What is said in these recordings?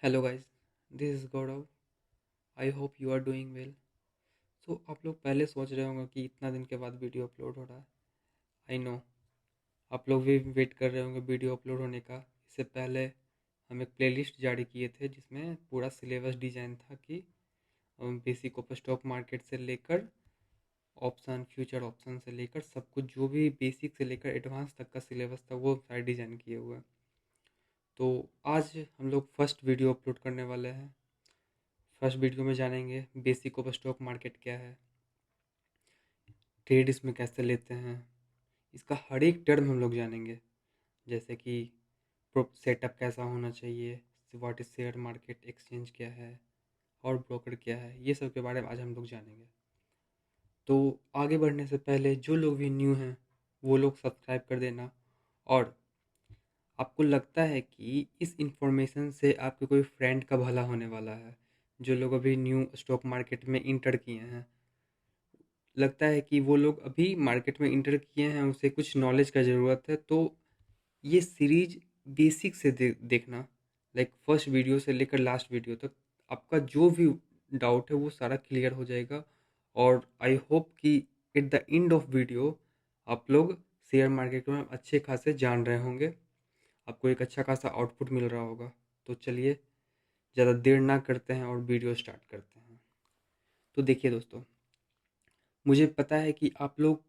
Hello guys, this is Gaurav. I hope you are doing well. So आप लोग पहले सोच रहे होंगे कि इतना दिन के बाद वीडियो अपलोड हो रहा है। आई नो आप लोग भी वेट कर रहे होंगे वीडियो अपलोड होने का। इससे पहले हम एक प्लेलिस्ट जारी किए थे जिसमें पूरा सिलेबस डिज़ाइन था कि बेसिक ऑफ स्टॉक मार्केट से लेकर ऑप्शन फ्यूचर ऑप्शन से लेकर सब कुछ जो भी बेसिक से लेकर एडवांस तक का सिलेबस था वो सारे डिज़ाइन किए हुए हैं। तो आज हम लोग फर्स्ट वीडियो अपलोड करने वाले हैं। फर्स्ट वीडियो में जानेंगे बेसिक ऑफ स्टॉक मार्केट क्या है, ट्रेड इसमें कैसे लेते हैं, इसका हर एक टर्म हम लोग जानेंगे। जैसे कि सेटअप कैसा होना चाहिए, what is share market, exchange क्या है और ब्रोकर क्या है, ये सब के बारे में आज हम लोग जानेंगे। तो आगे बढ़ने से पहले जो लोग भी न्यू हैं वो लोग सब्सक्राइब कर देना। और आपको लगता है कि इस इंफॉर्मेशन से आपके कोई फ्रेंड का भला होने वाला है, जो लोग अभी न्यू स्टॉक मार्केट में इंटर किए हैं, लगता है कि वो लोग अभी मार्केट में इंटर किए हैं, उसे कुछ नॉलेज का ज़रूरत है, तो ये सीरीज बेसिक से देखना। लाइक फर्स्ट वीडियो से लेकर लास्ट वीडियो तक आपका जो भी डाउट है वो सारा क्लियर हो जाएगा। और आई होप कि at the end of video आप लोग शेयर मार्केट में अच्छे खासे जान रहे होंगे, आपको एक अच्छा खासा आउटपुट मिल रहा होगा। तो चलिए ज़्यादा देर ना करते हैं और वीडियो स्टार्ट करते हैं। तो देखिए दोस्तों, मुझे पता है कि आप लोग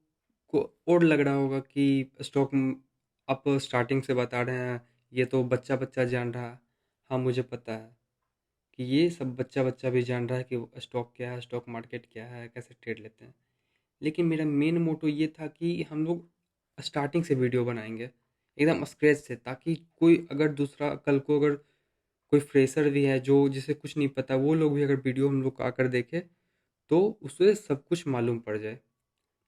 को और लग रहा होगा कि स्टॉक आप स्टार्टिंग से बता रहे हैं, ये तो बच्चा बच्चा जान रहा है। हाँ, मुझे पता है कि ये सब बच्चा बच्चा भी जान रहा है कि स्टॉक क्या है, स्टॉक मार्केट क्या है, कैसे ट्रेड लेते हैं। लेकिन मेरा मेन मोटो ये था कि हम लोग स्टार्टिंग से वीडियो बनाएंगे, एकदम स्क्रैच से, ताकि कोई अगर दूसरा कल को अगर कोई फ्रेशर भी है जो जिसे कुछ नहीं पता, वो लोग भी अगर वीडियो हम लोग का आकर देखे तो उसे सब कुछ मालूम पड़ जाए।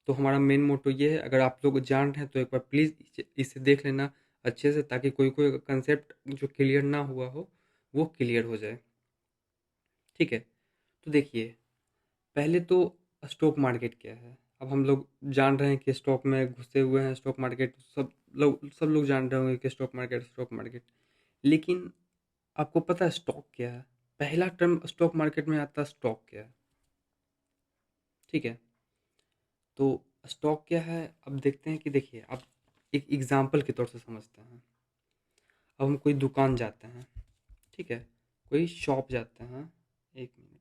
तो हमारा मेन मोटो ये है, अगर आप लोग जान रहे हैं तो एक बार प्लीज़ इसे देख लेना अच्छे से, ताकि कोई कोई कंसेप्ट जो क्लियर ना हुआ हो वो क्लियर हो जाए। ठीक है, तो देखिए, पहले तो स्टॉक मार्केट क्या है। अब हम लोग जान रहे हैं कि स्टॉक में घुसे हुए हैं, स्टॉक मार्केट सब लोग जान रहे होंगे कि स्टॉक मार्केट। लेकिन आपको पता है स्टॉक क्या है? पहला टर्म स्टॉक मार्केट में आता है, स्टॉक क्या है। ठीक है, तो स्टॉक क्या है अब देखते हैं। कि देखिए, अब एक एग्जांपल के तौर से समझते हैं। अब हम कोई दुकान जाते हैं, ठीक है, कोई शॉप जाते हैं। एक मिनट।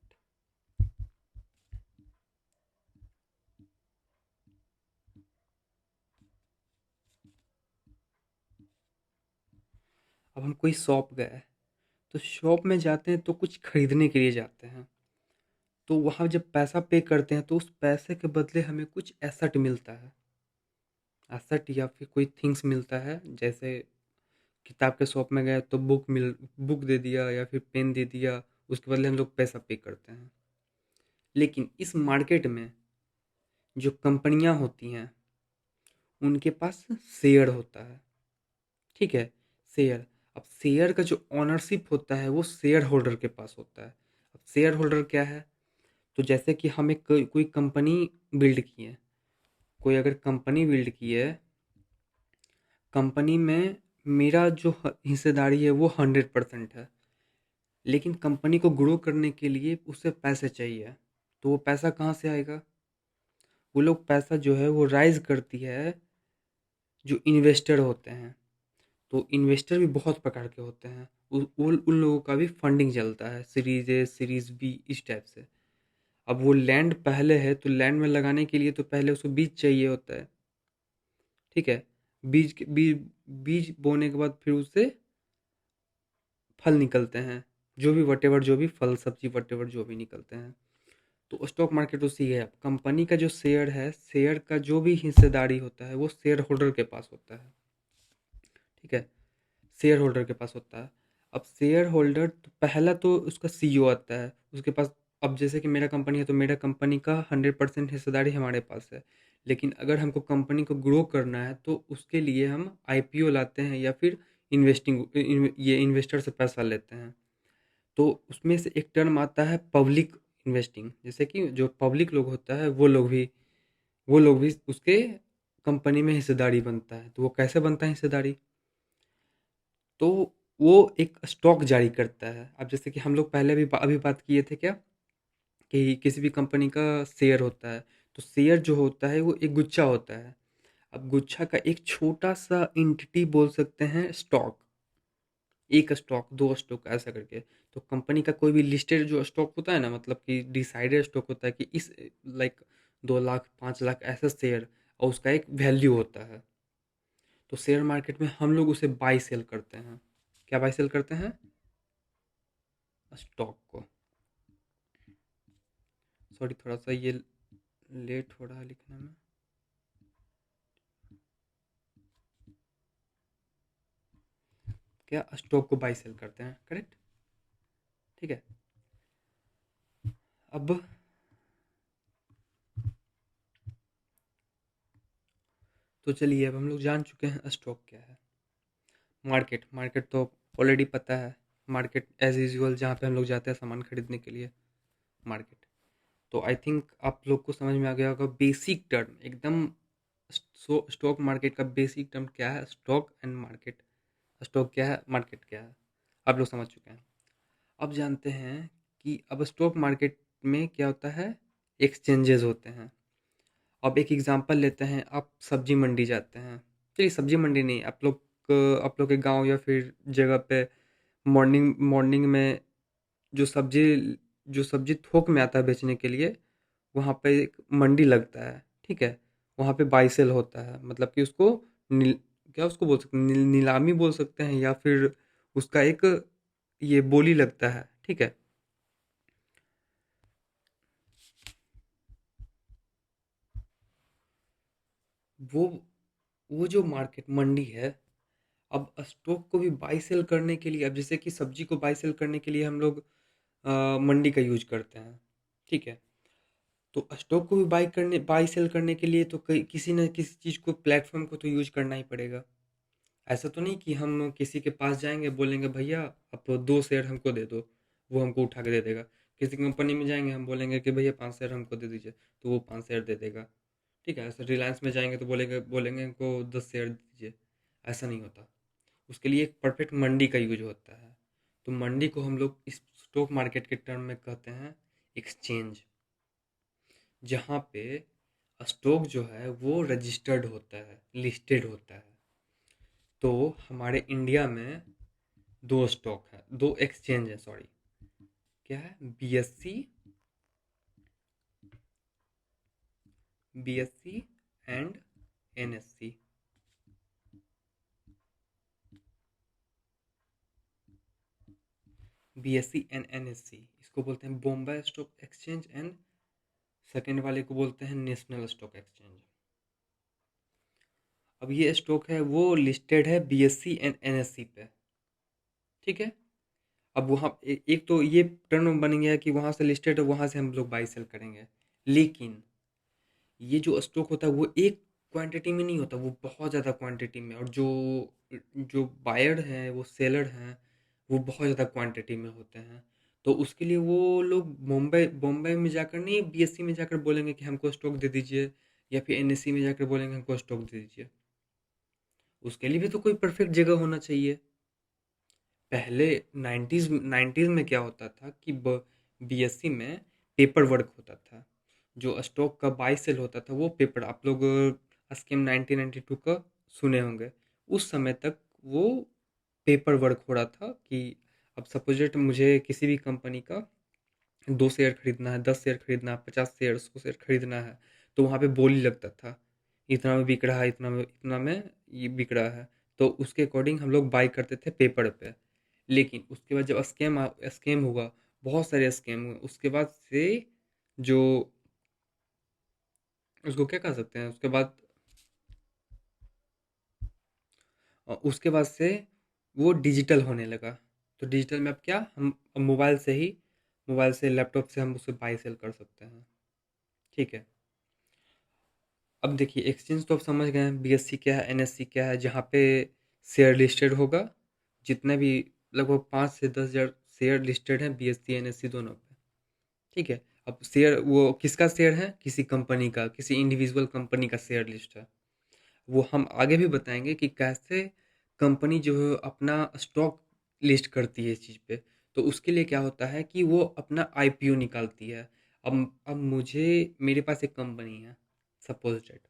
अब हम कोई शॉप गए, तो शॉप में जाते हैं तो कुछ खरीदने के लिए जाते हैं। तो वहाँ जब पैसा पे करते हैं तो उस पैसे के बदले हमें कुछ एसेट मिलता है। एसेट या फिर कोई थिंग्स मिलता है। जैसे किताब के शॉप में गए तो बुक दे दिया या फिर पेन दे दिया, उसके बदले हम लोग पैसा पे करते हैं। लेकिन इस मार्केट में जो कंपनियां होती हैं उनके पास शेयर होता है। ठीक है, शेयर। अब शेयर का जो ओनरशिप होता है वो शेयर होल्डर के पास होता है। अब शेयर होल्डर क्या है? तो जैसे कि हम एक कोई कंपनी बिल्ड किए, कोई अगर कंपनी बिल्ड की है, कंपनी में मेरा जो हिस्सेदारी है वो 100% है। लेकिन कंपनी को ग्रो करने के लिए उसे पैसे चाहिए, तो वो पैसा कहाँ से आएगा? वो लोग पैसा जो है वो राइज करती है जो इन्वेस्टर होते हैं। तो इन्वेस्टर भी बहुत प्रकार के होते हैं, उन लोगों का भी फंडिंग चलता है, सीरीज ए सीरीज बी इस टाइप से। अब वो लैंड पहले है तो लैंड में लगाने के लिए तो पहले उसको बीज चाहिए होता है। ठीक है, बीज बोने के बाद फिर उससे फल निकलते हैं, जो भी वटेवर, जो भी फल सब्जी वटेवर जो भी निकलते हैं। तो स्टॉक मार्केट उसी है। कंपनी का जो शेयर है, शेयर का जो भी हिस्सेदारी होता है वो शेयर होल्डर के पास होता है। ठीक है, शेयर होल्डर के पास होता है। अब शेयर होल्डर तो पहला तो उसका सीईओ आता है उसके पास। अब जैसे कि मेरा कंपनी है तो मेरा कंपनी का 100% हिस्सेदारी हमारे पास है। लेकिन अगर हमको कंपनी को ग्रो करना है तो उसके लिए हम आईपीओ लाते हैं या फिर ये इन्वेस्टर से पैसा लेते हैं। तो उसमें से एक टर्म आता है पब्लिक इन्वेस्टिंग। जैसे कि जो पब्लिक लोग होता है वो लोग भी उसके कंपनी में हिस्सेदारी बनता है। तो वो कैसे बनता है हिस्सेदारी? तो वो एक स्टॉक जारी करता है। अब जैसे कि हम लोग पहले भी अभी बात किए थे क्या, कि किसी भी कंपनी का शेयर होता है, तो शेयर जो होता है वो एक गुच्छा होता है। अब गुच्छा का एक छोटा सा एंटिटी बोल सकते हैं स्टॉक। एक स्टॉक, दो स्टॉक ऐसा करके। तो कंपनी का कोई भी लिस्टेड जो स्टॉक होता है ना, मतलब कि डिसाइडेड स्टॉक होता है कि इस लाइक 2 लाख 5 लाख ऐसा शेयर, और उसका एक वैल्यू होता है। तो शेयर मार्केट में हम लोग उसे बाई सेल करते हैं। क्या बाई सेल करते हैं? स्टॉक को। सॉरी, थोड़ा सा ये लेट हो रहा है लिखने में। क्या स्टॉक को बाई सेल करते हैं, करेक्ट? ठीक है। अब तो चलिए, अब हम लोग जान चुके हैं स्टॉक क्या है। मार्केट, मार्केट तो ऑलरेडी पता है। मार्केट एज यूजुअल जहाँ पे हम लोग जाते हैं सामान खरीदने के लिए, मार्केट। तो आई थिंक आप लोग को समझ में आ गया होगा बेसिक टर्म एकदम। स्टॉक मार्केट का बेसिक टर्म क्या है? Stock and market. स्टॉक क्या है, मार्केट क्या है, आप लोग समझ चुके हैं। अब जानते हैं कि अब स्टॉक मार्केट में क्या होता है। एक्सचेंजेस होते हैं। अब एक एग्जांपल लेते हैं, आप सब्जी मंडी जाते हैं। चलिए, सब्जी मंडी नहीं, आप लोग के गांव या फिर जगह पे मॉर्निंग मॉर्निंग में जो सब्जी जो सब्जी थोक में आता है बेचने के लिए, वहाँ पे एक मंडी लगता है, ठीक है। वहाँ पे बाई सेल होता है, मतलब कि उसको नील क्या उसको बोल सकते हैं, नीलामी बोल सकते हैं, या फिर उसका एक ये बोली लगता है, ठीक है। वो वो जो मार्केट मंडी है, अब स्टॉक को भी बाई सेल करने के लिए, अब जैसे कि सब्जी को बाई सेल करने के लिए हम लोग मंडी का यूज करते हैं, ठीक है। तो स्टॉक को भी बाई सेल करने के लिए तो किसी न किसी चीज़ को, प्लेटफॉर्म को तो यूज करना ही पड़ेगा। ऐसा तो नहीं कि हम किसी के पास जाएंगे, बोलेंगे भैया आप 2 शेयर हमको दे दो, वो हमको उठा के दे देगा। किसी कंपनी में जाएंगे, हम बोलेंगे कि भैया 5 शेयर हमको दे दीजिए, तो वो 5 शेयर दे देगा। ठीक है। ऐसे रिलायंस में जाएंगे तो बोलेंगे बोलेंगे हमको 10 शेयर दीजिए। ऐसा नहीं होता। उसके लिए एक परफेक्ट मंडी का यूज होता है। तो मंडी को हम लोग इस स्टॉक मार्केट के टर्म में कहते हैं एक्सचेंज, जहाँ पे स्टॉक जो है वो रजिस्टर्ड होता है, लिस्टेड होता है। तो हमारे इंडिया में दो स्टॉक है, दो एक्सचेंज है, सॉरी। क्या है? BSc and NSC. BSc and NSC, इसको बोलते हैं Bombay stock exchange, and second वाले को बोलते हैं नेशनल स्टॉक एक्सचेंज। अब ये स्टॉक है वो लिस्टेड है बीएससी एंड एनएससी पे, ठीक है। अब वहाँ एक तो ये टर्म बन गया है कि वहाँ से लिस्टेड है, वहाँ से हम लोग बाई सेल करेंगे। लेकिन ये जो स्टॉक होता है वो एक क्वांटिटी में नहीं होता, वो बहुत ज़्यादा क्वांटिटी में, और जो जो बायर हैं, वो सेलर हैं, वो बहुत ज़्यादा क्वांटिटी में होते हैं। तो उसके लिए वो लोग बॉम्बे बॉम्बे में जाकर नहीं, बीएससी में जाकर बोलेंगे कि हमको स्टॉक दे दीजिए, या फिर एनएससी में जाकर बोलेंगे हमको स्टॉक दे दीजिए। उसके लिए भी तो कोई परफेक्ट जगह होना चाहिए। पहले 90s में क्या होता था कि बीएससी में पेपर वर्क होता था। जो स्टॉक का बाई सेल होता था वो पेपर, आप लोग स्कीम 1992 का सुने होंगे। उस समय तक वो पेपर वर्क हो रहा था कि अब सपोजिट मुझे किसी भी कंपनी का 2 शेयर खरीदना है, 10 शेयर खरीदना है, 50 शेयर 100 शेयर खरीदना है, तो वहाँ पे बोली लगता था इतना में बिक रहा है, इतना में ये बिक रहा है। तो उसके अकॉर्डिंग हम लोग बाई करते थे पेपर पे। लेकिन उसके बाद जब स्कैम हुआ, बहुत सारे स्कैम हुए, उसके बाद से जो उसको क्या कह सकते हैं, उसके बाद से वो डिजिटल होने लगा। तो डिजिटल में अब क्या, हम अब मोबाइल से लैपटॉप से हम उसे बाई सेल कर सकते हैं, ठीक है। अब देखिए, एक्सचेंज तो आप समझ गए हैं, बीएससी क्या है, एनएससी क्या है, जहाँ पे शेयर लिस्टेड होगा। जितने भी लगभग 5 से 10 हज़ार शेयर लिस्टेड हैं बीएससी एनएससी दोनों पे, ठीक है। अब शेयर वो किसका शेयर है? किसी कंपनी का, किसी इंडिविजुअल कंपनी का शेयर लिस्ट है। वो हम आगे भी बताएंगे कि कैसे कंपनी जो है अपना स्टॉक लिस्ट करती है इस चीज़ पे। तो उसके लिए क्या होता है कि वो अपना आईपीओ निकालती है। अब मुझे मेरे पास एक कंपनी है, सपोज दैट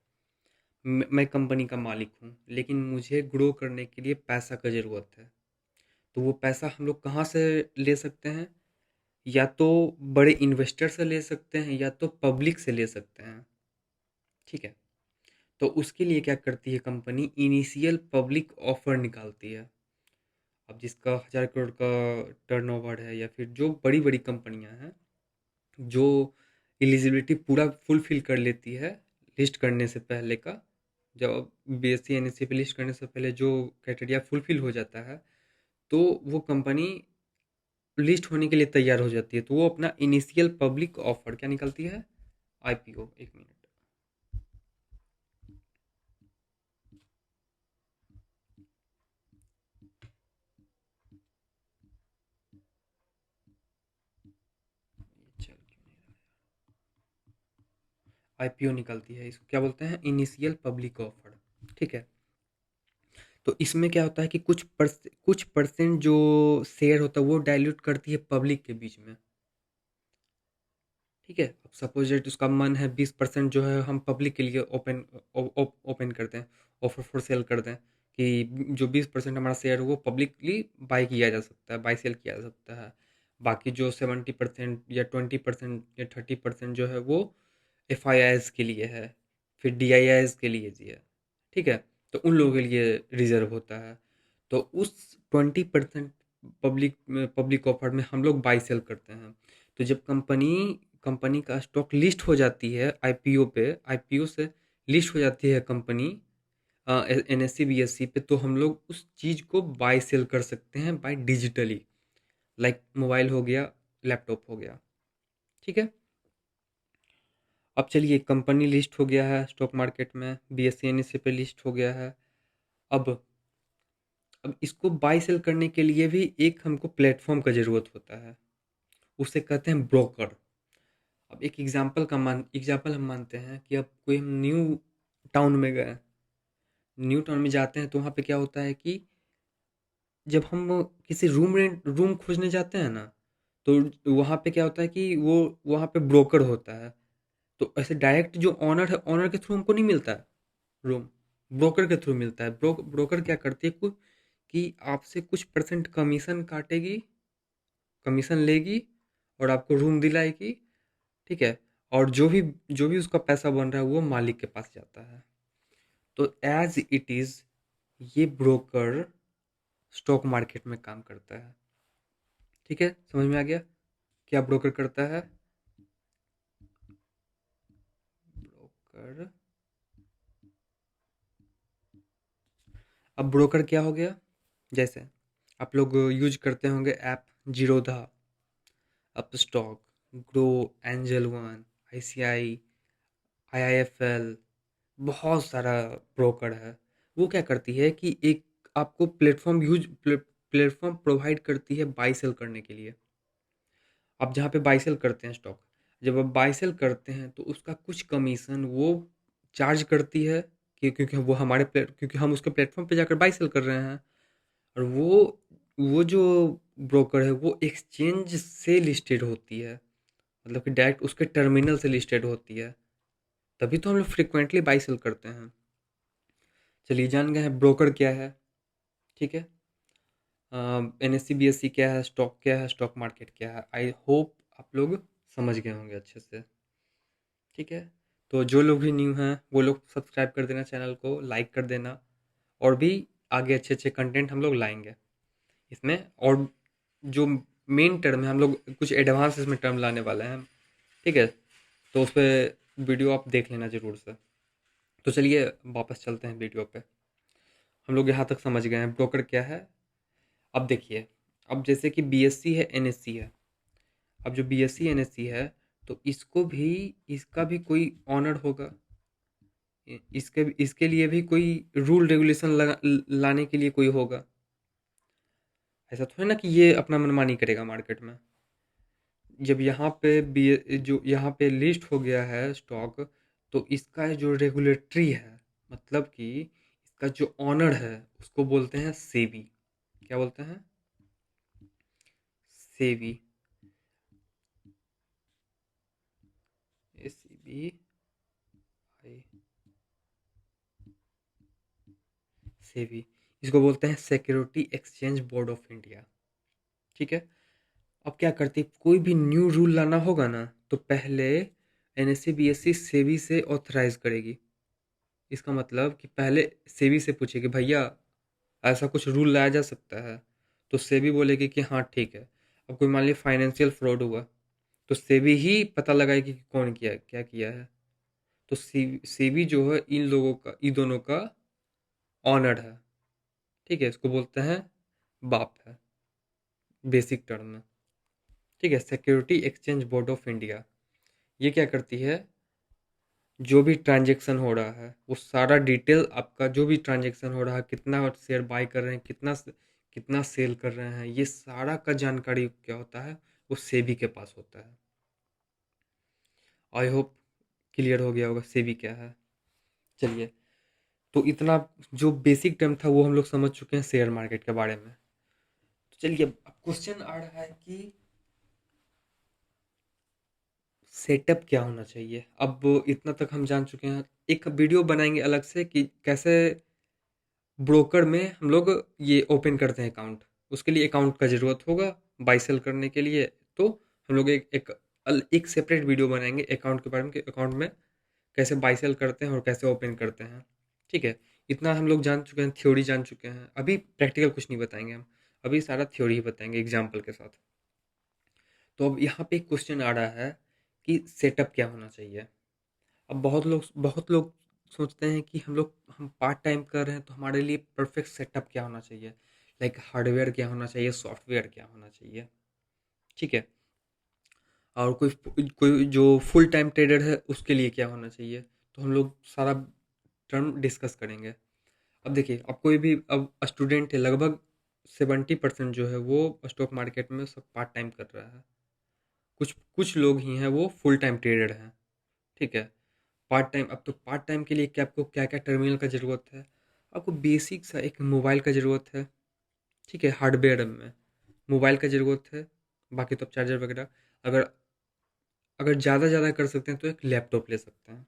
मैं कंपनी का मालिक हूँ, लेकिन मुझे ग्रो करने के लिए पैसा का ज़रूरत है। तो वो पैसा हम लोग कहाँ से ले सकते हैं? या तो बड़े इन्वेस्टर से ले सकते हैं या तो पब्लिक से ले सकते हैं। ठीक है, तो उसके लिए क्या करती है कंपनी, इनिशियल पब्लिक ऑफर निकालती है। अब जिसका 1000 करोड़ का टर्नओवर है या फिर जो बड़ी बड़ी कंपनियां हैं जो एलिजिबिलिटी पूरा फुलफिल कर लेती है लिस्ट करने से पहले का, जब बीएससी एनएससी पे लिस्ट करने से पहले जो क्राइटेरिया फुलफिल हो जाता है, तो वो कंपनी लिस्ट होने के लिए तैयार हो जाती है। तो वो अपना इनिशियल पब्लिक ऑफर क्या निकलती है? आईपीओ। एक मिनट। चल क्यों नहीं रहा? आईपीओ निकलती है, इसको क्या बोलते हैं? Initial public offer. ठीक है, तो इसमें क्या होता है कि कुछ परसेंट जो शेयर होता है वो डाइल्यूट करती है पब्लिक के बीच में। ठीक है, अब सपोज दैट उसका मन है 20% जो है हम पब्लिक के लिए ओपन करते हैं, ऑफर फॉर सेल करते हैं कि जो 20% हमारा शेयर है वो पब्लिकली बाई किया जा सकता है, बाई सेल किया जा सकता है। बाकी जो 70% या 20% या 30% जो है वो एफ आई आईज के लिए है, फिर डी आई आईज के लिए जी है। ठीक है, तो उन लोगों के लिए रिजर्व होता है। तो उस 20% पब्लिक पब्लिक ऑफर में हम लोग बाई सेल करते हैं। तो जब कंपनी कंपनी का स्टॉक लिस्ट हो जाती है आईपीओ पे, आईपीओ से लिस्ट हो जाती है कंपनी एनएससी बीएससी पे, तो हम लोग उस चीज़ को बाय सेल कर सकते हैं बाय डिजिटली, लाइक मोबाइल हो गया, लैपटॉप हो गया। ठीक है, अब चलिए कंपनी लिस्ट हो गया है स्टॉक मार्केट में, बीएससी एनएससी पे लिस्ट हो गया है। अब अब इसको बाय सेल करने के लिए भी एक हमको प्लेटफॉर्म का ज़रूरत होता है, उसे कहते हैं ब्रोकर। अब एक एग्जाम्पल हम मानते हैं कि अब कोई हम न्यू टाउन में गए, न्यू टाउन में जाते हैं तो वहाँ पे क्या होता है कि जब हम किसी रूम खोजने जाते हैं ना, तो वहाँ पे क्या होता है कि वो वहाँ पे ब्रोकर होता है। तो ऐसे डायरेक्ट जो ऑनर है, ऑनर के थ्रू हमको नहीं मिलता है रूम, ब्रोकर के थ्रू मिलता है। ब्रोकर क्या करती है कि आपसे कुछ परसेंट कमीशन काटेगी, कमीशन लेगी और आपको रूम दिलाएगी। ठीक है, और जो भी उसका पैसा बन रहा है वो मालिक के पास जाता है। तो एज इट इज़ ये ब्रोकर स्टॉक मार्केट में काम करता है। ठीक है, समझ में आ गया क्या ब्रोकर करता है? ब्रोकर, अब ब्रोकर क्या हो गया? जैसे आप लोग यूज करते होंगे app Zerodha, Upstox, grow, angel one, ICI, IIFL, बहुत सारा ब्रोकर है। वो क्या करती है कि एक आपको प्लेटफॉर्म प्रोवाइड करती है बाई सेल करने के लिए। आप जहाँ पे बाई सेल करते हैं स्टॉक, जब आप बाई सेल करते हैं तो उसका कुछ कमीशन वो चार्ज करती है क्योंकि हम उसके प्लेटफॉर्म पे जाकर बाई सेल कर रहे हैं। और वो जो ब्रोकर है वो एक्सचेंज से लिस्टेड होती है, मतलब कि डायरेक्ट उसके टर्मिनल से लिस्टेड होती है। तभी तो हम लोग फ्रिक्वेंटली बाई सेल करते हैं। चलिए जान गए हैं ब्रोकर क्या है। ठीक है, N S C B S C क्या है, स्टॉक क्या है, स्टॉक मार्केट क्या है। आई होप आप लोग समझ गए होंगे अच्छे से। ठीक है, तो जो लोग भी न्यू हैं वो लोग सब्सक्राइब कर देना, चैनल को लाइक कर देना, और भी आगे अच्छे अच्छे कंटेंट हम लोग लाएंगे इसमें। और जो मेन टर्म है हम लोग कुछ एडवांस इसमें टर्म लाने वाले हैं। ठीक है, तो उस पर वीडियो आप देख लेना ज़रूर से। तो चलिए वापस चलते हैं वीडियो पे। हम लोग यहाँ तक समझ गए हैं ब्रोकर क्या है। अब देखिए, अब जैसे कि बीएससी है, एनएससी है। अब जो बीएससी एनएससी है, तो इसका भी कोई ऑनर होगा। इसके इसके लिए भी कोई रूल रेगुलेशन लाने के लिए कोई होगा। ऐसा थोड़ी ना कि ये अपना मनमानी करेगा मार्केट में। जब यहाँ पे जो यहाँ पे लिस्ट हो गया है स्टॉक, तो इसका जो रेगुलेटरी है, मतलब कि इसका जो ऑनर है उसको बोलते हैं सेबी। क्या बोलते हैं? सेवी, SEBI, सेवी, इसको बोलते हैं security exchange board of India. ठीक है। अब क्या करती, कोई भी न्यू रूल लाना होगा ना तो पहले NSE BSE सेबी से ऑथराइज करेगी। इसका मतलब कि पहले सेबी से पूछेगी भैया ऐसा कुछ रूल लाया जा सकता है, तो सेबी बोलेगी कि हाँ ठीक है। अब कोई मान लीजिए फाइनेंशियल फ्रॉड हुआ तो सेबी ही पता लगाएगी कि कौन किया क्या किया है। तो सेबी जो है इन लोगों का, इन दोनों का ऑनर है। ठीक है, इसको बोलते हैं बाप है बेसिक टर्म में। ठीक है, security exchange board of India ये क्या करती है, जो भी ट्रांजैक्शन हो रहा है वो सारा डिटेल, आपका जो भी ट्रांजैक्शन हो रहा है, कितना शेयर बाय कर रहे हैं, कितना सेल कर रहे हैं, ये सारा का जानकारी क्या होता है वो सेबी के पास होता है। आई होप क्लियर हो गया होगा सेबी क्या है। चलिए, तो इतना जो बेसिक टर्म था वो हम लोग समझ चुके हैं शेयर मार्केट के बारे में। तो चलिए अब क्वेश्चन आ रहा है कि सेटअप क्या होना चाहिए। अब इतना तक हम जान चुके हैं, एक वीडियो बनाएंगे अलग से कि कैसे ब्रोकर में हम लोग ये ओपन करते हैं अकाउंट। उसके लिए अकाउंट का ज़रूरत होगा बाई सेल करने के लिए। तो हम लोग एक सेपरेट वीडियो बनाएंगे अकाउंट के बारे में कि अकाउंट में कैसे बाई सेल करते हैं और कैसे ओपन करते हैं। ठीक है, इतना हम लोग जान चुके हैं, थ्योरी जान चुके हैं, अभी प्रैक्टिकल कुछ नहीं बताएंगे हम, अभी सारा थ्योरी ही बताएंगे एग्जाम्पल के साथ। तो अब यहाँ पे एक क्वेश्चन आ रहा है कि सेटअप क्या होना चाहिए। अब बहुत लोग सोचते हैं कि हम पार्ट टाइम कर रहे हैं तो हमारे लिए परफेक्ट सेटअप क्या होना चाहिए, लाइक हार्डवेयर क्या होना चाहिए, सॉफ्टवेयर क्या होना चाहिए। ठीक है, और कोई कोई जो फुल टाइम ट्रेडर है उसके लिए क्या होना चाहिए। तो हम लोग सारा टर्म डिस्कस करेंगे। अब देखिए, अब कोई भी अब स्टूडेंट है, लगभग 70% जो है वो स्टॉक मार्केट में सब पार्ट टाइम कर रहा है। कुछ कुछ लोग ही हैं वो फुल टाइम ट्रेडर हैं। ठीक है, पार्ट टाइम, अब तो पार्ट टाइम के लिए क्या आपको क्या क्या टर्मिनल का ज़रूरत है। आपको बेसिक सा एक मोबाइल का ज़रूरत है। ठीक है, हार्डवेयर में मोबाइल का ज़रूरत है। बाकी तो चार्जर वगैरह, अगर अगर ज़्यादा कर सकते हैं तो एक लैपटॉप ले सकते हैं।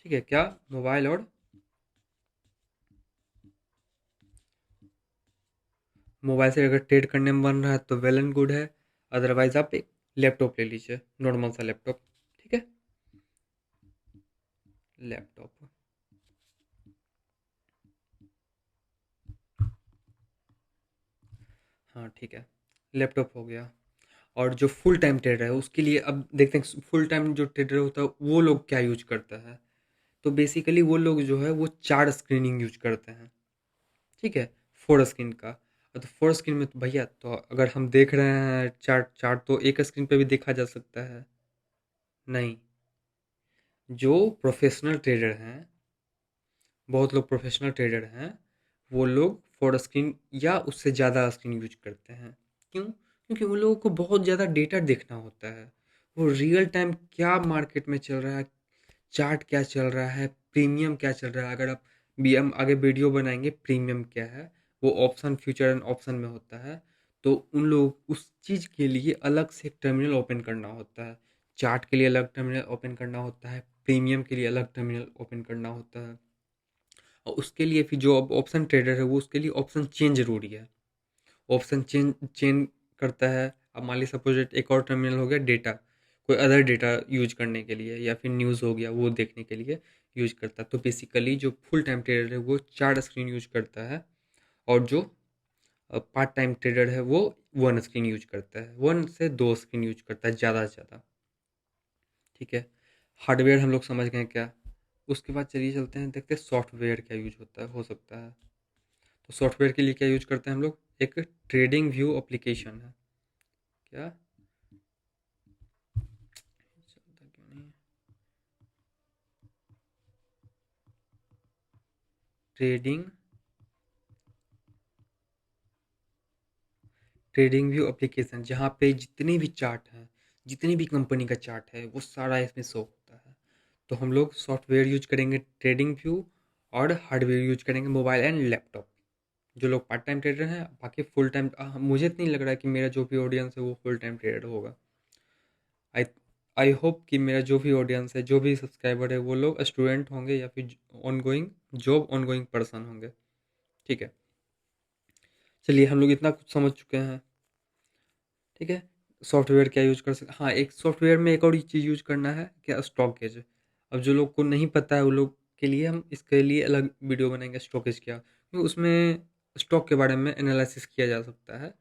ठीक है, क्या मोबाइल और मोबाइल से अगर ट्रेड करने में बन रहा है तो वेल एंड गुड है। अदरवाइज आप एक लैपटॉप ले लीजिए, नॉर्मल सा लैपटॉप। ठीक है, लैपटॉप। हाँ ठीक है, लैपटॉप हो गया। और जो फुल टाइम ट्रेडर है उसके लिए अब देखते हैं फुल टाइम जो ट्रेडर होता है वो लोग क्या यूज करता है। तो बेसिकली वो लोग जो है वो 4 स्क्रीनिंग यूज करते हैं। ठीक है, 4 स्क्रीन का। तो 4 स्क्रीन में तो भैया, तो अगर हम देख रहे हैं चार्ट चार्ट तो एक स्क्रीन पे भी देखा जा सकता है। नहीं, जो प्रोफेशनल ट्रेडर हैं, बहुत लोग प्रोफेशनल ट्रेडर हैं, वो लोग 4 स्क्रीन या उससे ज़्यादा स्क्रीन यूज करते हैं। क्यों? क्योंकि उन लोगों को बहुत ज़्यादा डेटा देखना होता है। वो रियल टाइम क्या मार्केट में चल रहा है, चार्ट क्या चल रहा है, प्रीमियम क्या चल रहा है। अगर आप बी हम आगे वीडियो बनाएंगे प्रीमियम क्या है, वो ऑप्शन फ्यूचर एंड ऑप्शन में होता है। तो उन लोग उस चीज़ के लिए अलग से एक टर्मिनल ओपन करना होता है। चार्ट के लिए अलग टर्मिनल ओपन करना होता है, प्रीमियम के लिए अलग टर्मिनल ओपन करना होता है। और उसके लिए फिर जो अब ऑप्शन ट्रेडर है वो उसके लिए ऑप्शन चेन ज़रूरी है। ऑप्शन चेन चेन करता है। अब मान लीजिए सपोज एक और टर्मिनल हो गया डेटा, कोई अदर डेटा यूज करने के लिए, या फिर न्यूज़ हो गया वो देखने के लिए यूज करता है। तो बेसिकली जो फुल टाइम ट्रेडर है वो 4 स्क्रीन यूज करता है। और जो पार्ट टाइम ट्रेडर है वो 1 स्क्रीन यूज करता है, 1 से 2 स्क्रीन यूज करता है ज़्यादा से ज़्यादा। ठीक है, हार्डवेयर हम लोग समझ गए क्या। उसके बाद चलिए चलते हैं, देखते हैं सॉफ्टवेयर क्या यूज होता है हो सकता है। तो सॉफ्टवेयर के लिए क्या यूज करते हैं हम लोग, एक ट्रेडिंग व्यू एप्लीकेशन है। क्या चलता क्यों नहीं है? ट्रेडिंग ट्रेडिंग व्यू एप्लीकेशन, जहाँ पे जितने भी चार्ट हैं, जितनी भी कंपनी का चार्ट है वो सारा इसमें शो होता है। तो हम लोग सॉफ्टवेयर यूज करेंगे ट्रेडिंग व्यू, और हार्डवेयर यूज करेंगे मोबाइल एंड लैपटॉप। जो लोग पार्ट टाइम ट्रेडर हैं, बाकी फुल टाइम मुझे तो नहीं लग रहा है कि मेरा जो भी ऑडियंस है वो फुल टाइम ट्रेडर होगा। आई आई होप कि मेरा जो भी ऑडियंस है, जो भी सब्सक्राइबर है, वो लोग स्टूडेंट होंगे या फिर ऑन गोइंग पर्सन होंगे। ठीक है, चलिए हम लोग इतना कुछ समझ चुके हैं। ठीक है, सॉफ्टवेयर क्या यूज कर सकते, हाँ एक सॉफ्टवेयर में एक और चीज़ यूज करना है, क्या, स्टॉक गेज। अब जो लोग को नहीं पता है वो लोग के लिए हम इसके लिए अलग वीडियो बनाएंगे, स्टॉकेज क्या, क्योंकि उसमें स्टॉक के बारे में एनालिसिस किया जा सकता है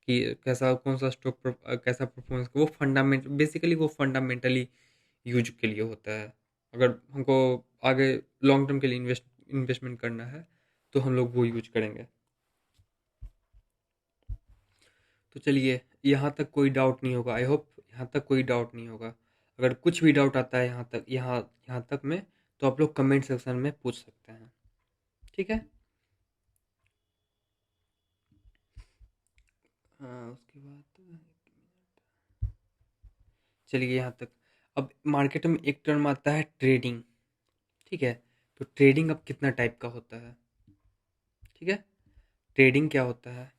कि कैसा कौन सा स्टॉक कैसा परफॉर्मेंस, वो फंडामेंटली यूज के लिए होता है। अगर हमको आगे लॉन्ग टर्म के लिए इन्वेस्टमेंट करना है तो हम लोग वो यूज करेंगे। तो चलिए, यहाँ तक कोई डाउट नहीं होगा, आई होप यहाँ तक कोई डाउट नहीं होगा। अगर कुछ भी डाउट आता है यहाँ तक में, तो आप लोग कमेंट सेक्शन में पूछ सकते हैं। ठीक है, हाँ उसके बाद चलिए यहाँ तक। अब मार्केट में एक टर्म आता है ट्रेडिंग। ठीक है, तो ट्रेडिंग अब कितना टाइप का होता है? ठीक है, ट्रेडिंग क्या होता है?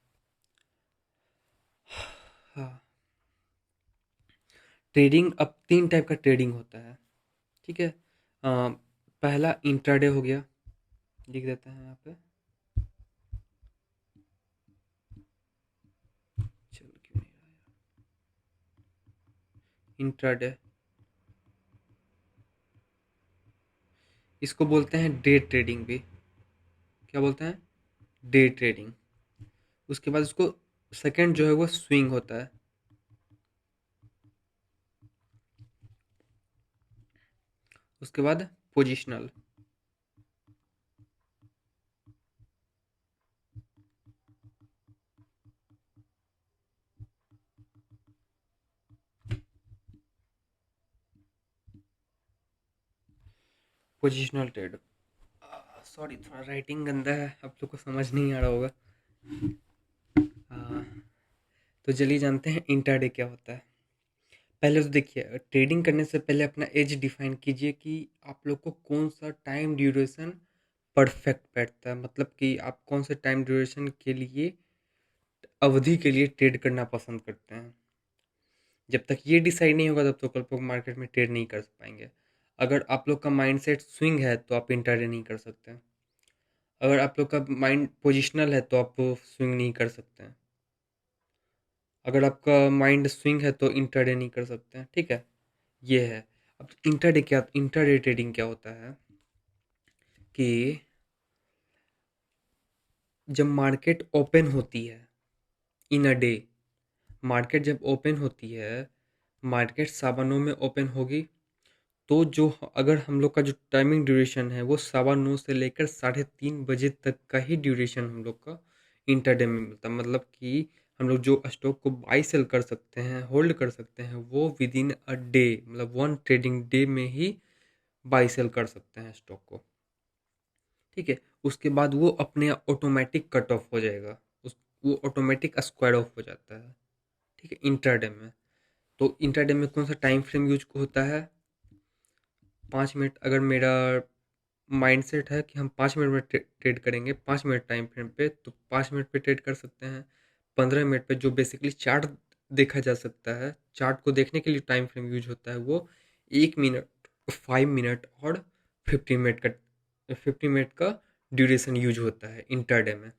हाँ, ट्रेडिंग अब 3 टाइप का ट्रेडिंग होता है। ठीक है, पहला इंट्राडे हो गया, लिख देते हैं यहाँ पे। चल क्यों नहीं रहा, इंट्राडे, इसको बोलते हैं डे ट्रेडिंग भी। क्या बोलते हैं? Day trading. उसके बाद उसको सेकंड जो है वो स्विंग होता है। उसके बाद पोजिशनल। पोजिशनल ट्रेड, सॉरी थोड़ा राइटिंग गंदा है, आप लोग को समझ नहीं आ रहा होगा। आ, तो चलिए जानते हैं इंट्राडे क्या होता है। पहले तो देखिए, ट्रेडिंग करने से पहले अपना एज डिफाइन कीजिए कि आप लोग को कौन सा टाइम ड्यूरेशन परफेक्ट बैठता है, मतलब कि आप कौन से टाइम ड्यूरेशन के लिए, अवधि के लिए ट्रेड करना पसंद करते हैं। जब तक ये डिसाइड नहीं होगा तब तक आप लोग मार्केट में ट्रेड नहीं कर पाएंगे। अगर आप लोग का माइंडसेट स्विंग है तो आप इंट्राडे नहीं कर सकते। अगर आप लोग का माइंड पोजिशनल है तो आप स्विंग नहीं कर सकते हैं। अगर आपका माइंड स्विंग है तो इंट्राडे नहीं कर सकते हैं। ठीक है, ये है। अब इंट्राडे ट्रेडिंग क्या होता है कि जब मार्केट ओपन होती है इन अ डे, मार्केट जब ओपन होती है, मार्केट सवा नौ में ओपन होगी, तो जो अगर हम लोग का जो टाइमिंग ड्यूरेशन है वो सवा नौ से लेकर 3:30 बजे तक का ही ड्यूरेशन हम लोग का इंटरडे में मिलता है। मतलब कि हम लोग जो स्टॉक को बाई सेल कर सकते हैं, होल्ड कर सकते हैं, वो विद इन अ डे, मतलब वन ट्रेडिंग डे में ही बाई सेल कर सकते हैं स्टॉक को। ठीक है, उसके बाद वो अपने ऑटोमेटिक कट ऑफ हो जाएगा, वो ऑटोमेटिक स्क्वायर ऑफ हो जाता है। ठीक है, इंट्राडे में। तो इंट्राडे में कौन सा टाइम फ्रेम यूज होता है? 5 मिनट। अगर मेरा माइंडसेट है कि हम 5 मिनट में ट्रेड करेंगे, 5 मिनट टाइम फ्रेम पे, तो 5 मिनट पे ट्रेड कर सकते हैं। 15 मिनट पे जो बेसिकली चार्ट देखा जा सकता है, चार्ट को देखने के लिए टाइम फ्रेम यूज होता है, वो 1 मिनट, 5 मिनट और 50 मिनट का ड्यूरेशन यूज होता है इंटरडे में।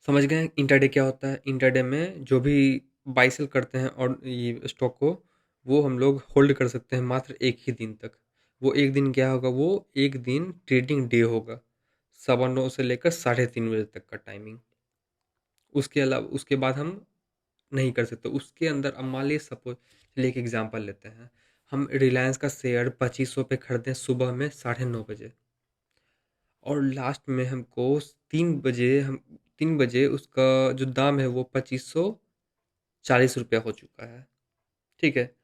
समझ गए इंटरडे क्या होता है? इंटरडे में जो भी बाई सेल करते हैं और ये स्टॉक को, वो हम लोग होल्ड कर सकते हैं मात्र एक ही दिन तक। वो एक दिन क्या होगा? वो एक दिन ट्रेडिंग डे होगा, सवा नौ से लेकर 3:30 बजे तक का टाइमिंग। उसके अलावा उसके बाद हम नहीं कर सकते उसके अंदर। अब मान लीजिए, सपोज चलिए एक एग्जांपल लेते हैं, हम रिलायंस का शेयर 2500 पे खरीदें सुबह में 9:30 बजे, और लास्ट में हमको 3 बजे उसका जो दाम है वो 2540 रुपया हो चुका है। ठीक है,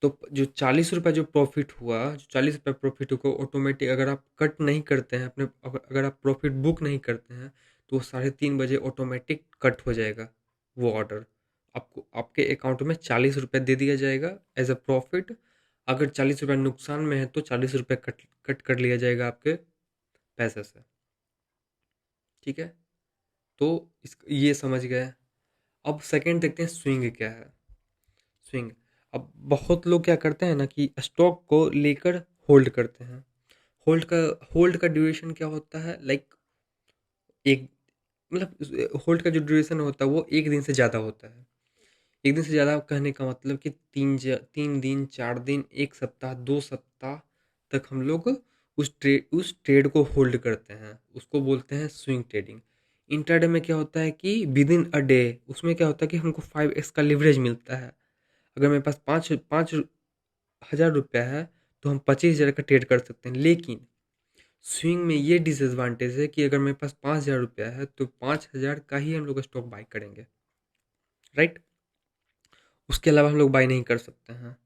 तो जो 40 रुपया जो प्रॉफिट हुआ, जो 40 रुपया प्रॉफिट को ऑटोमेटिक, अगर आप कट नहीं करते हैं अपने, अगर आप प्रॉफिट बुक नहीं करते हैं, तो 3:30 बजे ऑटोमेटिक कट हो जाएगा वो ऑर्डर। आपको आपके अकाउंट में 40 रुपया दे दिया जाएगा एज अ प्रॉफिट। अगर 40 रुपया नुकसान में है तो 40 रुपया कट कट कर लिया जाएगा आपके पैसे से। ठीक है, तो ये समझ गए। अब सेकंड देखते हैं स्विंग क्या है। स्विंग, अब बहुत लोग क्या करते हैं ना कि स्टॉक को लेकर होल्ड करते हैं। होल्ड का होल्ड का ड्यूरेशन क्या होता है, लाइक एक, मतलब होल्ड का जो ड्यूरेशन होता है वो एक दिन से ज़्यादा होता है। एक दिन से ज़्यादा कहने का मतलब कि 3 दिन, 4 दिन, 1 सप्ताह, 2 सप्ताह तक हम लोग उस ट्रेड को होल्ड करते हैं, उसको बोलते हैं स्विंग ट्रेडिंग। इंट्राडे में क्या होता है कि विद इन अ डे, उसमें क्या होता है कि हमको 5x का लिवरेज मिलता है। अगर मेरे पास 5,000 रुपया है तो हम 25,000 का ट्रेड कर सकते हैं। लेकिन स्विंग में ये डिसएडवांटेज है कि अगर मेरे पास 5,000 रुपया है तो 5,000 का ही हम लोग स्टॉक बाई करेंगे, राइट। उसके अलावा हम लोग बाई नहीं कर सकते हैं।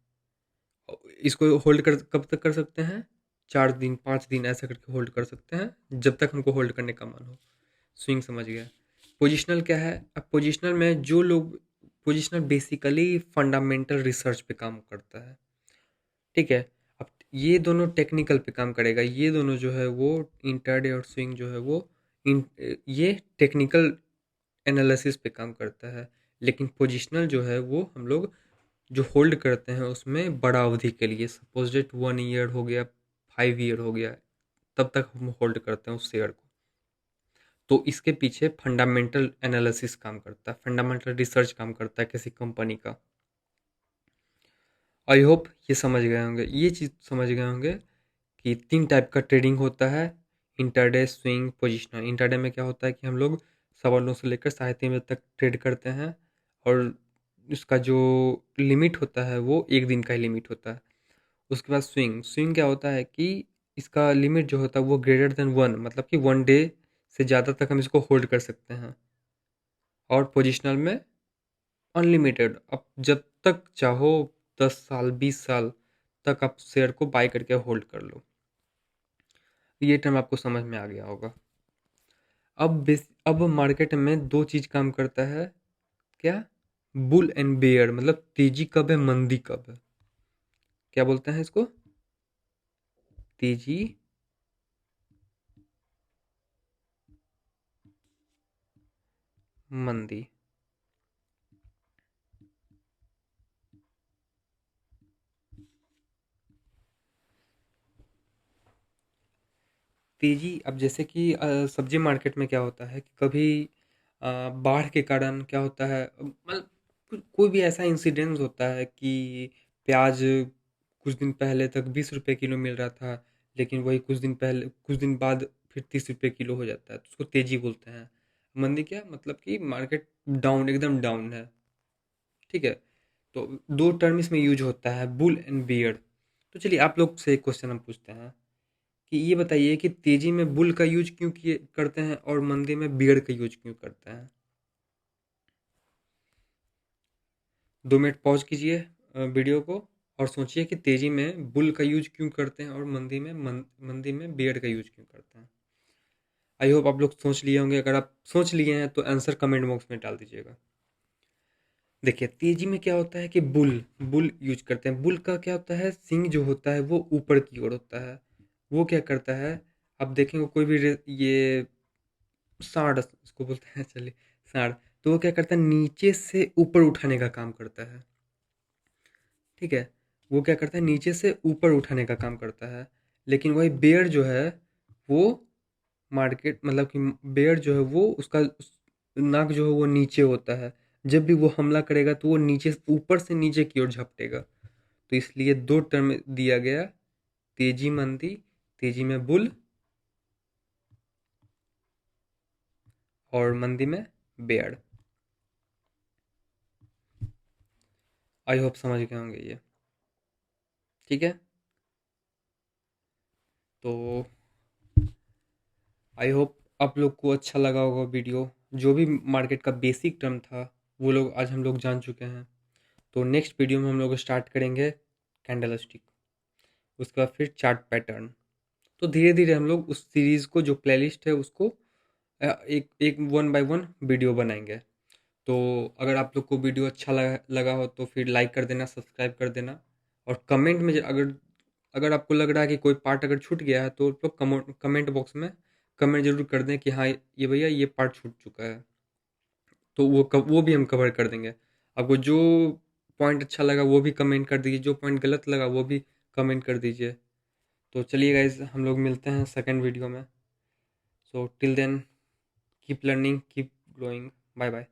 इसको होल्ड कर कब तक कर सकते हैं, 4 दिन 5 दिन ऐसा करके होल्ड कर सकते हैं, जब तक हमको होल्ड करने का मन हो। स्विंग समझ गया। पोजिशनल क्या है, अब पोजिशनल में जो लोग, पोजिशनल बेसिकली फंडामेंटल रिसर्च पे काम करता है, ठीक है। अब ये दोनों टेक्निकल पे काम करेगा, ये दोनों जो है वो इंट्राडे और स्विंग जो है वो इन ये टेक्निकल एनालिसिस पे काम करता है। लेकिन पोजिशनल जो है वो हम लोग जो होल्ड करते हैं उसमें बड़ा अवधि के लिए, सपोज डेट 1 ईयर हो गया, 5 ईयर हो गया, तब तक हम होल्ड करते हैं उस शेयर को। तो इसके पीछे फंडामेंटल एनालिसिस काम करता है, फंडामेंटल रिसर्च काम करता है किसी कंपनी का। आई होप ये समझ गए होंगे, ये चीज़ समझ गए होंगे कि 3 टाइप का ट्रेडिंग होता है, इंटरडे, स्विंग, पोजिशनल। इंटरडे में क्या होता है कि हम लोग 9:15 से लेकर 3:30 बजे तक ट्रेड करते हैं, और उसका जो लिमिट होता है वो एक दिन का ही लिमिट होता है। उसके बाद स्विंग, स्विंग क्या होता है कि इसका लिमिट जो होता है वो ग्रेटर देन 1, मतलब कि 1 डे से ज़्यादा तक हम इसको होल्ड कर सकते हैं। और पोजिशनल में अनलिमिटेड, अब जब तक चाहो 10 साल 20 साल तक आप शेयर को बाय करके होल्ड कर लो। ये टर्म आपको समझ में आ गया होगा। अब मार्केट में दो चीज़ काम करता है, क्या, बुल एंड बेयर, मतलब तेजी कब है मंदी कब है। क्या बोलते हैं इसको, तेजी मंदी। तेजी, अब जैसे कि सब्जी मार्केट में क्या होता है कि कभी बाढ़ के कारण क्या होता है, मतलब कोई भी ऐसा इंसिडेंस होता है कि प्याज कुछ दिन पहले तक 20 रुपए किलो मिल रहा था, लेकिन वही कुछ दिन बाद फिर 30 रुपए किलो हो जाता है, तो उसको तेजी बोलते हैं। मंदी क्या मतलब कि मार्केट डाउन, एकदम डाउन है, ठीक है। तो दो टर्म इसमें यूज होता है, बुल एंड बियर। तो चलिए आप लोग से एक क्वेश्चन हम पूछते हैं कि ये बताइए कि तेजी में बुल का यूज क्यों किए करते हैं और मंदी में बियर का यूज क्यों करते हैं। 2 मिनट पॉज कीजिए वीडियो को, और सोचिए कि तेजी में बुल का यूज क्यों करते हैं और मंदी में बियर का यूज क्यों करते हैं। आई होप आप लोग सोच लिए होंगे, अगर आप सोच लिए हैं तो आंसर कमेंट बॉक्स में डाल दीजिएगा। देखिए तेजी में क्या होता है कि बुल बुल यूज करते हैं। बुल का क्या होता है, सिंग जो होता है वो ऊपर की ओर होता है। वो क्या करता है, आप देखेंगे कोई भी ये सांड इसको बोलते हैं, चलिए सांड। तो वो क्या करता है, नीचे से ऊपर उठाने का काम करता है, ठीक है। वो क्या करता है, नीचे से ऊपर उठाने का काम करता है। लेकिन वही बेयर जो है वो मार्केट, मतलब कि बेयर जो है वो उसका नाक जो है वो नीचे होता है। जब भी वो हमला करेगा तो वो नीचे, ऊपर से नीचे की ओर झपटेगा। तो इसलिए दो टर्म दिया गया, तेजी मंदी, तेजी में बुल और मंदी में बेयर। आई होप समझ गए होंगे ये, ठीक है। तो आई होप आप लोग को अच्छा लगा होगा वीडियो। जो भी मार्केट का बेसिक टर्म था वो लोग आज हम लोग जान चुके हैं। तो नेक्स्ट वीडियो में हम लोग स्टार्ट करेंगे कैंडल स्टिक, उसके बाद फिर चार्ट पैटर्न। तो धीरे धीरे हम लोग उस सीरीज़ को, जो प्लेलिस्ट है उसको एक एक वन बाय वन वीडियो बनाएंगे। तो अगर आप लोग को वीडियो अच्छा लगा हो तो फिर लाइक कर देना, सब्सक्राइब कर देना। और कमेंट में अगर अगर आपको लग रहा है कि कोई पार्ट अगर छूट गया है तो आप लोग कमेंट बॉक्स में कमेंट ज़रूर कर दें कि हाँ ये भैया ये पार्ट छूट चुका है, तो वो भी हम कवर कर देंगे। आपको जो पॉइंट अच्छा लगा वो भी कमेंट कर दीजिए, जो पॉइंट गलत लगा वो भी कमेंट कर दीजिए। तो चलिए गाइज, हम लोग मिलते हैं सेकंड वीडियो में। So till then keep learning, keep growing, bye bye.